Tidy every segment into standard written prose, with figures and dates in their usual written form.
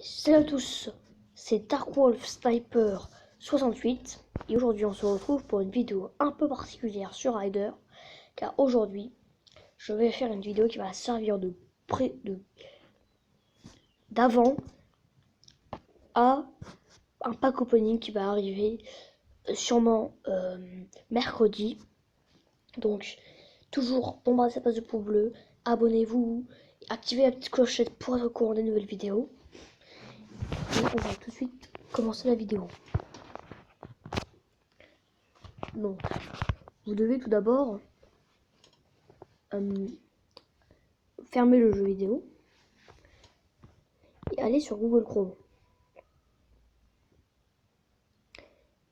Salut à tous, c'est Darkwolf Sniper 68 et aujourd'hui on se retrouve pour une vidéo un peu particulière sur Rider car aujourd'hui je vais faire une vidéo qui va servir d'avant à un pack opening qui va arriver sûrement mercredi. Donc toujours bombardez cette page de pouce bleu, abonnez-vous, activez la petite clochette pour être au courant des nouvelles vidéos. Et on va tout de suite commencer la vidéo. Donc, vous devez tout d'abord fermer le jeu vidéo et aller sur Google Chrome.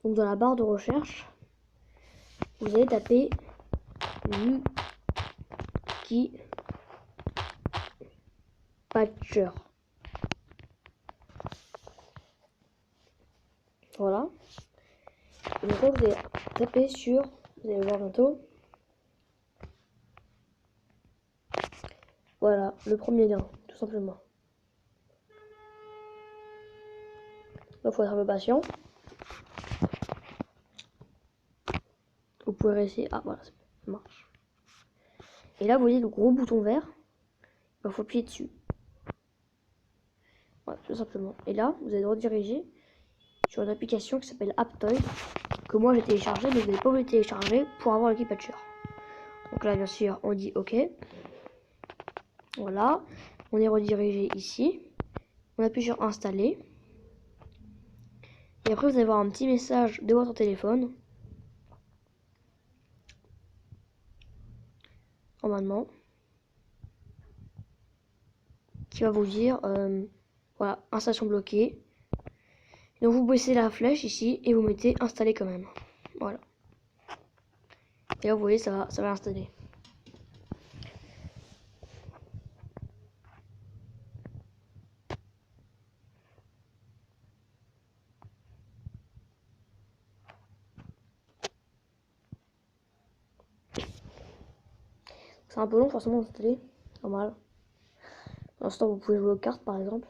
Donc, dans la barre de recherche, vous allez taper Wiki Patcher. Voilà. Et donc là, vous allez taper sur, vous allez voir bientôt. Voilà, le premier lien, tout simplement. Là, il faut être un peu patient. Vous pouvez rester. Ah, voilà, ça marche. Et là, vous voyez le gros bouton vert. Il faut appuyer dessus. Voilà, tout simplement. Et là, vous allez rediriger sur une application qui s'appelle Aptoide, que moi j'ai téléchargé, mais vous n'allez pas vous le télécharger pour avoir l'équipe Patcher. Donc là, bien sûr, on dit OK. Voilà, on est redirigé ici. On appuie sur installer. Et après, vous allez voir un petit message de votre téléphone. Normalement. Qui va vous dire, voilà, installation bloquée. Donc vous baissez la flèche ici et vous mettez installer quand même. Voilà. Et là, vous voyez, ça va installer. C'est un peu long forcément d'installer. Normal. Pour l'instant, vous pouvez jouer aux cartes par exemple.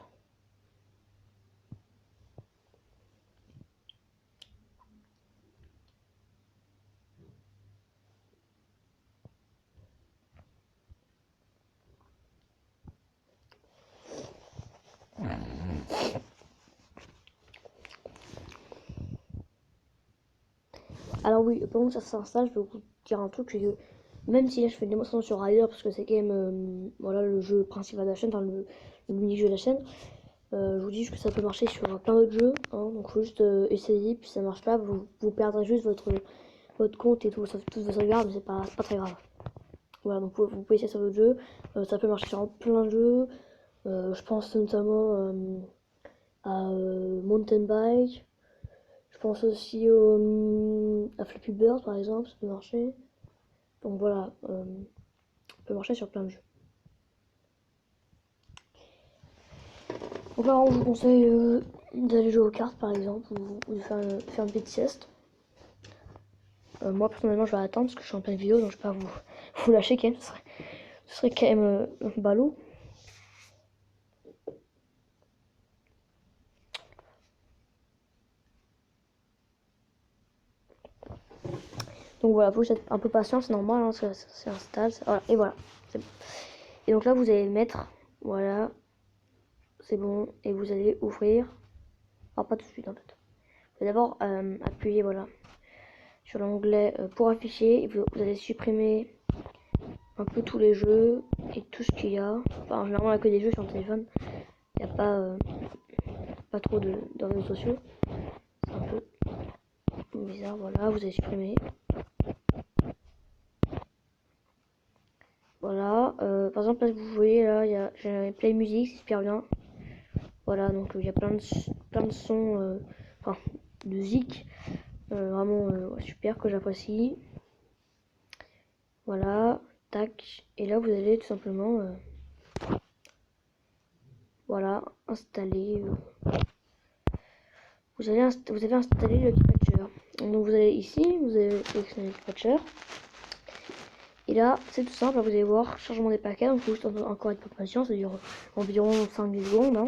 Alors oui, pendant que ça s'installe, je vais vous dire un truc, c'est que même si là je fais une démonstration sur Rider, parce que c'est quand même voilà, le jeu principal de la chaîne, enfin le mini-jeu de la chaîne, je vous dis juste que ça peut marcher sur plein d'autres jeux, hein, donc faut juste essayer, puis si ça marche pas, vous perdrez juste votre compte et toutes vos sauvegardes, mais c'est pas très grave. Voilà, donc vous pouvez essayer sur d'autres jeux, ça peut marcher sur plein de jeux, je pense notamment à Mountain Bike. Je pense aussi à Flappy Bird par exemple, ça peut marcher. Donc voilà, ça peut marcher sur plein de jeux. Donc là, je vous conseille d'aller jouer aux cartes par exemple, ou de faire une petite sieste. Moi personnellement, je vais attendre parce que je suis en pleine vidéo, donc je vais pas vous lâcher quand même, ce serait quand même ballot. Donc voilà, faut être un peu patient, c'est normal, hein, ça s'installe. Voilà, et voilà, c'est bon. Et donc là, vous allez mettre, voilà, c'est bon, et vous allez ouvrir. Alors pas tout de suite en fait. Vous allez d'abord appuyer, voilà, sur l'onglet pour afficher, et vous allez supprimer un peu tous les jeux et tout ce qu'il y a. Enfin, généralement, il n'y a que des jeux sur le téléphone. Il n'y a pas trop de réseaux sociaux. C'est un peu bizarre, voilà, vous allez supprimer. Voilà, par exemple, là, vous voyez, là, j'ai Play Music, c'est super bien. Voilà, donc il y a plein de sons, enfin, de zik, vraiment ouais, super, que j'apprécie. Voilà, tac, et là, vous allez tout simplement, voilà, installer. Vous avez installé le Patcher. Donc vous allez ici, vous allez sélectionner le Patcher. Et là, c'est tout simple, là, vous allez voir chargement des paquets, donc il faut juste encore être patient, ça dure environ 5 secondes. Hein.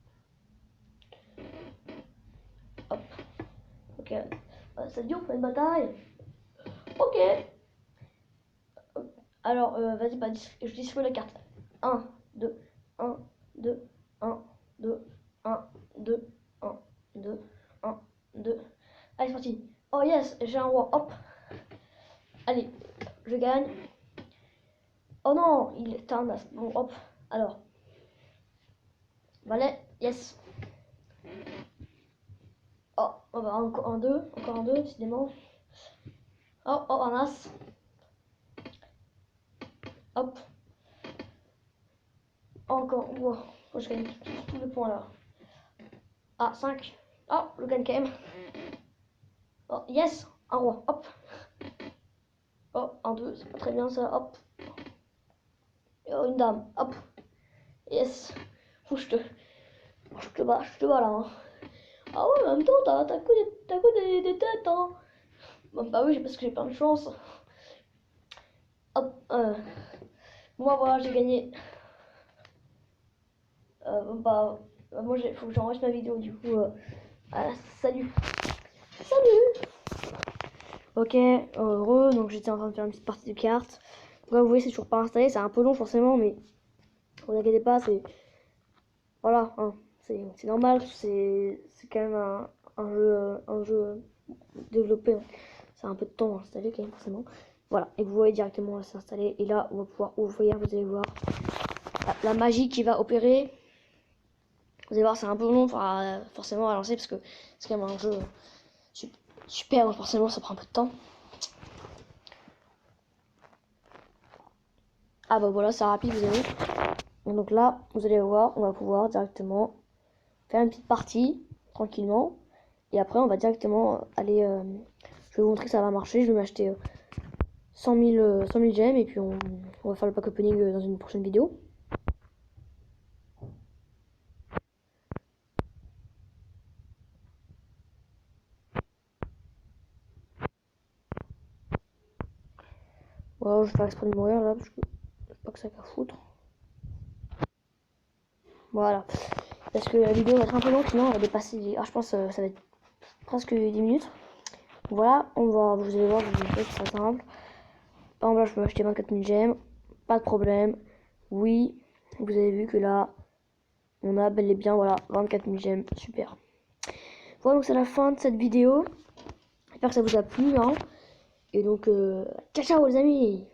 Ok. Ça dit on fait une bataille. Ok. Alors, vas-y, bah, je distribue la carte. 1, 2, 1, 2, 1, 2, 1, 2, 1, 2, 1, 2. Allez, c'est parti. Oh yes, j'ai un roi. Hop. Allez, je gagne. Oh non, il est un as. Bon, hop. Alors. Valet, yes. Oh, bah, encore un 2. Encore un 2, décidément. Oh, oh, un as. Hop. Encore. Wow. Je gagne tous les points là. Ah, 5. Oh, je gagne quand même. Oh, yes. Un roi. Hop. Oh, un 2. C'est pas très bien ça. Hop. Oh, une dame. Hop. Yes. Faut que je te bats là. Hein. Ah ouais, en même temps, t'as que des têtes. Hein. Bon, bah oui, parce que j'ai plein de chance. Hop. Moi, voilà, j'ai gagné. Bah, moi, faut que j'enregistre ma vidéo du coup. Salut. Salut. Ok, heureux. Donc, j'étais en train de faire une petite partie de cartes. Comme vous voyez, c'est toujours pas installé. C'est un peu long, forcément, mais vous inquiétez pas, c'est. Voilà, hein, c'est normal. C'est quand même un jeu développé. Hein. C'est un peu de temps à installer, quand même, forcément. Voilà, et vous voyez directement là, c'est installé. Et là, on va pouvoir ouvrir. Vous allez voir la magie qui va opérer. Vous allez voir, c'est un peu long forcément à lancer parce que c'est quand même un jeu super, donc forcément ça prend un peu de temps. Ah bah voilà, c'est rapide, vous avez. Et donc là, vous allez voir, on va pouvoir directement faire une petite partie tranquillement. Et après, on va directement aller. Je vais vous montrer que ça va marcher. Je vais m'acheter 100 000 gemmes et puis on va faire le pack opening dans une prochaine vidéo. Voilà, je vais faire exprès de mourir là parce que je sais pas que ça va foutre. Voilà. Parce que la vidéo va être un peu longue, sinon elle va dépasser. Ah, je pense que ça va être presque 10 minutes. Voilà, vous allez voir, c'est très simple. Par exemple, là, je peux acheter 24 000 gemmes, pas de problème. Oui, vous avez vu que là, on a bel et bien, voilà, 24 000 gemmes, super. Voilà, donc c'est la fin de cette vidéo. J'espère que ça vous a plu, hein. Et donc, ciao ciao les amis.